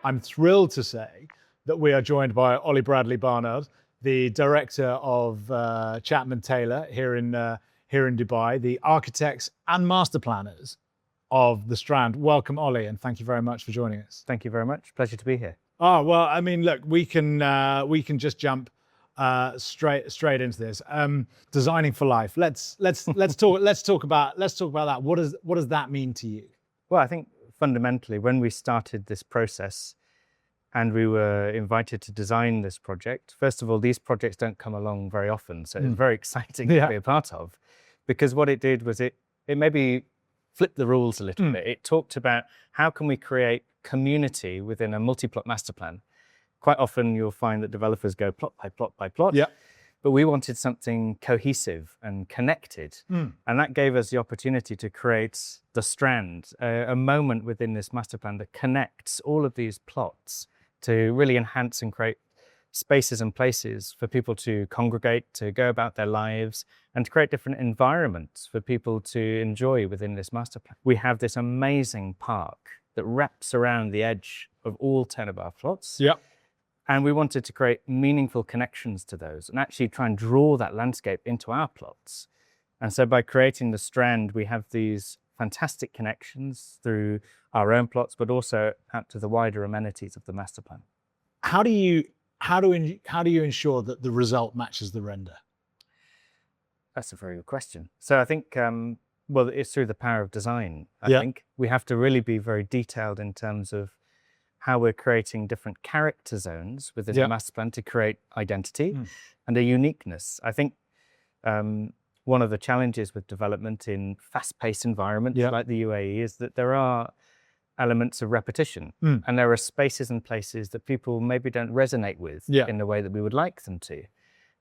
I'm thrilled to say that we are joined by Olly Bradley-Barnard, the director of Chapman Taylor here in Dubai, the architects and master planners of the Strand. Welcome, Olly, and thank you very much for joining us. Thank you very much. Pleasure to be here. Oh well, I mean, look, we can just jump straight into this. Designing for life. Let's talk about that. What does that mean to you? Well, I think fundamentally, when we started this process and we were invited to design this project, first of all, these projects don't come along very often, so it's very exciting to be a part of, because what it did was it maybe flipped the rules a little bit. It talked about how can we create community within a multi-plot master plan. Quite often you'll find that developers go plot by plot by plot, but we wanted something cohesive and connected. And that gave us the opportunity to create the Strand, a moment within this master plan that connects all of these plots to really enhance and create spaces and places for people to congregate, to go about their lives, and to create different environments for people to enjoy within this master plan. We have this amazing park that wraps around the edge of all 10 of our plots. And we wanted to create meaningful connections to those and actually try and draw that landscape into our plots. And so by creating the Strand, we have these fantastic connections through our own plots, but also out to the wider amenities of the master plan. How do you ensure that the result matches the render? That's a very good question. So I think, well, it's through the power of design. I think we have to really be very detailed in terms of how we're creating different character zones within the master plan to create identity and a uniqueness. I think one of the challenges with development in fast-paced environments like the UAE is that there are elements of repetition and there are spaces and places that people maybe don't resonate with in the way that we would like them to.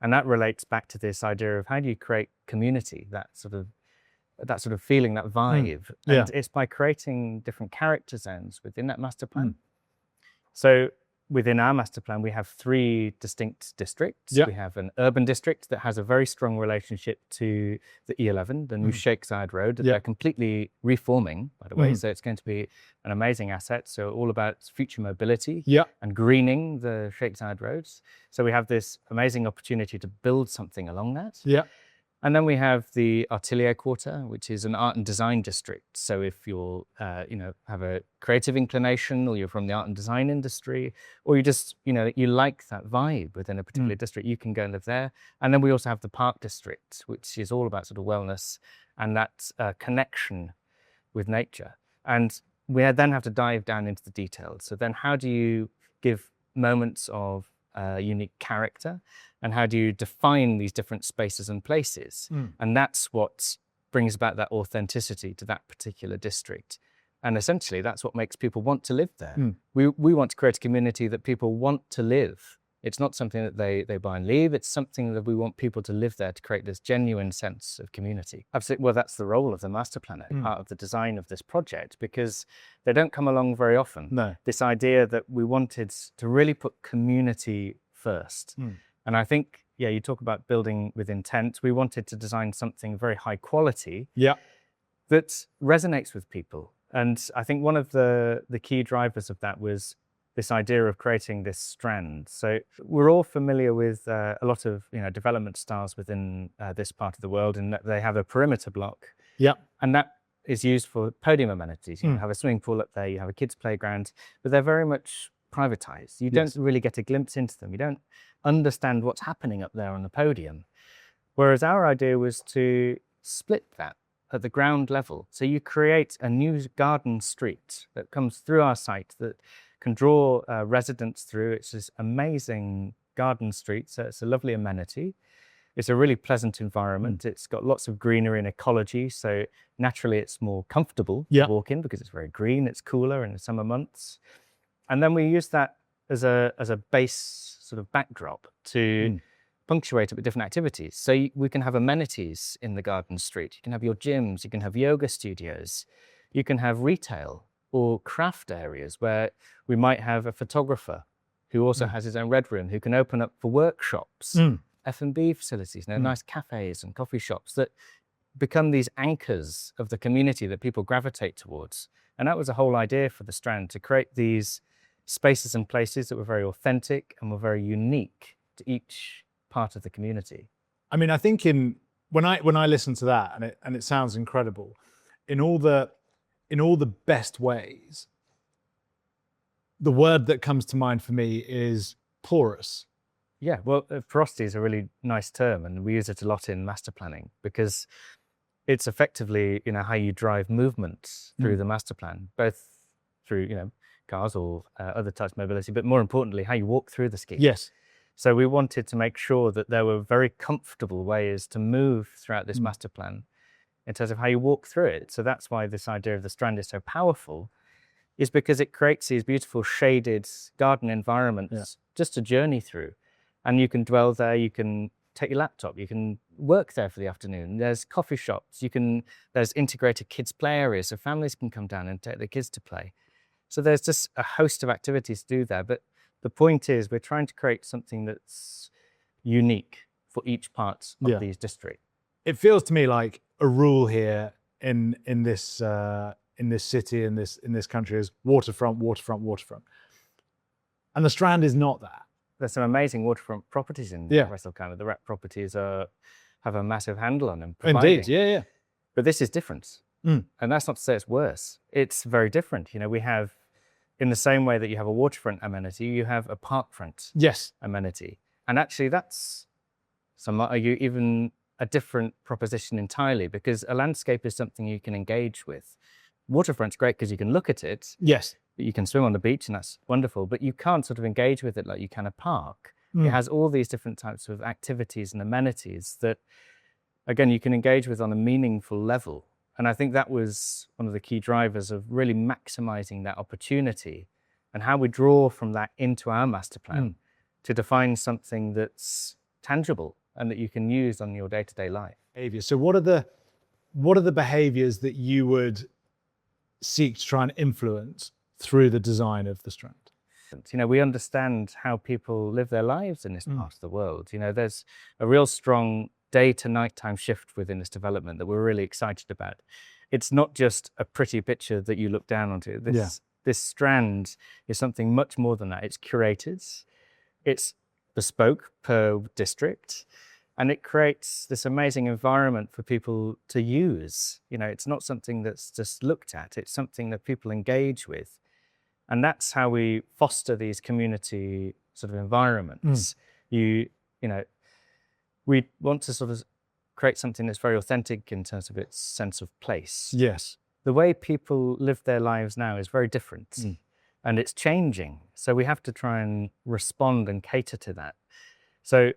And that relates back to this idea of how do you create community, that sort of feeling, that vibe. And it's by creating different character zones within that master plan. So within our master plan, we have 3 distinct districts. We have an urban district that has a very strong relationship to the E11, the new Sheikh Zayed Road, that they're completely reforming, by the way. So it's going to be an amazing asset. So all about future mobility and greening the Sheikh Zayed roads. So we have this amazing opportunity to build something along that. And then we have the Atelier Quarter, which is an art and design district. So if you're, have a creative inclination, or you're from the art and design industry, or you just, you like that vibe within a particular district, you can go and live there. And then we also have the Park District, which is all about sort of wellness and that connection with nature. And we then have to dive down into the details. So then how do you give moments of unique character, and how do you define these different spaces and places? And that's what brings about that authenticity to that particular district. And essentially that's what makes people want to live there. We want to create a community that people want to live. It's not something that they buy and leave. It's something that we want people to live there to create this genuine sense of community. Absolutely. Well, that's the role of the master planner, part of the design of this project, because they don't come along very often. This idea that we wanted to really put community first. And I think, you talk about building with intent. We wanted to design something very high quality that resonates with people. And I think one of the key drivers of that was this idea of creating this Strand. So we're all familiar with a lot of development styles within this part of the world, in that they have a perimeter block. And that is used for podium amenities. You have a swimming pool up there, you have a kids' playground, but they're very much privatized. You don't really get a glimpse into them. You don't understand what's happening up there on the podium. Whereas our idea was to split that at the ground level. So you create a new garden street that comes through our site that can draw residents through. It's this amazing garden street, so it's a lovely amenity. It's a really pleasant environment. It's got lots of greenery and ecology, so naturally it's more comfortable to walk in because it's very green, it's cooler in the summer months. And then we use that as a base sort of backdrop to punctuate it with different activities. So we can have amenities in the garden street. You can have your gyms, you can have yoga studios, you can have retail or craft areas where we might have a photographer who also has his own red room, who can open up for workshops, F&B facilities, nice cafes and coffee shops that become these anchors of the community that people gravitate towards. And that was the whole idea for the Strand, to create these spaces and places that were very authentic and were very unique to each part of the community. I mean, I think when I listen to that, and it sounds incredible, in all the best ways, the word that comes to mind for me is porous. Yeah, well, porosity is a really nice term, and we use it a lot in master planning because it's effectively, how you drive movement through the master plan, both through, cars or other types of mobility, but more importantly, how you walk through the scheme. Yes. So we wanted to make sure that there were very comfortable ways to move throughout this master plan in terms of how you walk through it. So that's why this idea of the Strand is so powerful, is because it creates these beautiful shaded garden environments just to journey through. And you can dwell there, you can take your laptop, you can work there for the afternoon. There's coffee shops, there's integrated kids play areas, so families can come down and take their kids to play. So there's just a host of activities to do there. But the point is, we're trying to create something that's unique for each part of these districts. It feels to me like a rule here in this city, in this country, is waterfront, waterfront, waterfront. And the Strand is not that. There's some amazing waterfront properties in West Elkhana. The REP properties have a massive handle on them. Indeed, yeah. But this is different. And that's not to say it's worse. It's very different. We have, in the same way that you have a waterfront amenity, you have a parkfront amenity. And actually that's, some might argue, even a different proposition entirely, because a landscape is something you can engage with. Waterfront's great because you can look at it. Yes. You can swim on the beach and that's wonderful, but you can't sort of engage with it like you can a park. It has all these different types of activities and amenities that, again, you can engage with on a meaningful level. And I think that was one of the key drivers of really maximizing that opportunity and how we draw from that into our master plan to define something that's tangible and that you can use on your day-to-day life. So what are the behaviors that you would seek to try and influence through the design of the Strand? We understand how people live their lives in this part of the world. There's a real strong day to nighttime shift within this development that we're really excited about. It's not just a pretty picture that you look down onto. This Strand is something much more than that. It's curated, it's bespoke per district, and it creates this amazing environment for people to use. It's not something that's just looked at, it's something that people engage with. And that's how we foster these community sort of environments. We want to sort of create something that's very authentic in terms of its sense of place. Yes. The way people live their lives now is very different and it's changing. So we have to try and respond and cater to that. So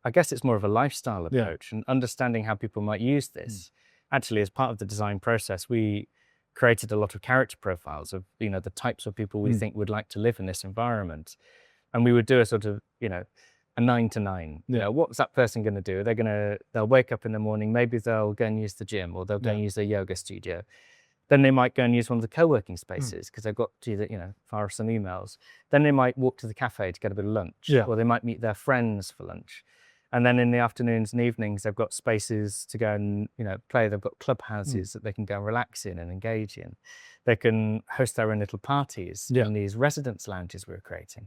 I guess it's more of a lifestyle approach and understanding how people might use this. Actually, as part of the design process, we created a lot of character profiles of, the types of people we think would like to live in this environment. And we would do a sort of, a 9 to 9. What's that person going to do? They'll wake up in the morning, maybe they'll go and use the gym or they'll go and use their yoga studio. Then they might go and use one of the co-working spaces because they've got to, fire some emails. Then they might walk to the cafe to get a bit of lunch, or they might meet their friends for lunch. And then in the afternoons and evenings, they've got spaces to go and, play. They've got clubhouses that they can go and relax in and engage in. They can host their own little parties in these residence lounges we're creating.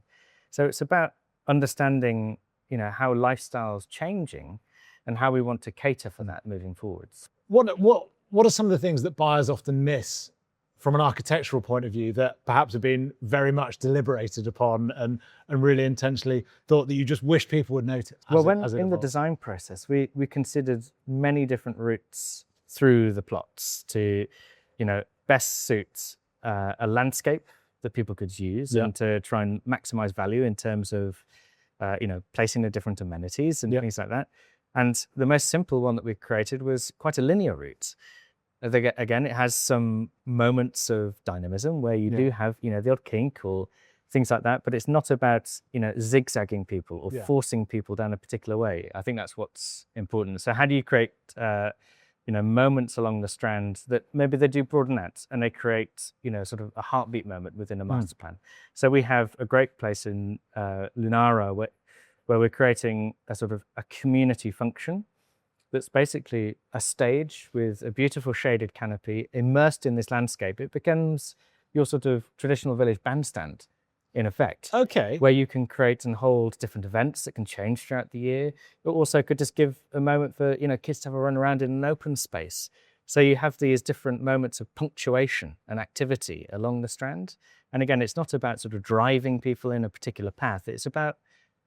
So it's about understanding, how lifestyle's changing and how we want to cater for that moving forwards. What are some of the things that buyers often miss from an architectural point of view that perhaps have been very much deliberated upon and really intentionally thought that you just wish people would notice? Well, in the design process, we considered many different routes through the plots to, best suit a landscape that people could use and to try and maximize value in terms of, placing the different amenities and things like that. And the most simple one that we created was quite a linear route. Again, it has some moments of dynamism where you do have, the odd kink or things like that, but it's not about, zigzagging people or forcing people down a particular way. I think that's what's important. So how do you create, moments along the Strand that maybe they do broaden out and they create, sort of a heartbeat moment within a master plan. So we have a great place in Lunara where we're creating a sort of a community function that's basically a stage with a beautiful shaded canopy immersed in this landscape. It becomes your sort of traditional village bandstand in effect. Okay. Where you can create and hold different events that can change throughout the year. It also could just give a moment for, kids to have a run around in an open space. So you have these different moments of punctuation and activity along the Strand. And again, it's not about sort of driving people in a particular path. It's about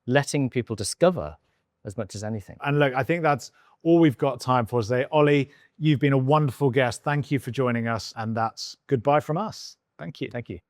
letting people discover as much as anything. And look, I think that's all we've got time for today. Olly, you've been a wonderful guest. Thank you for joining us. And that's goodbye from us. Thank you. Thank you.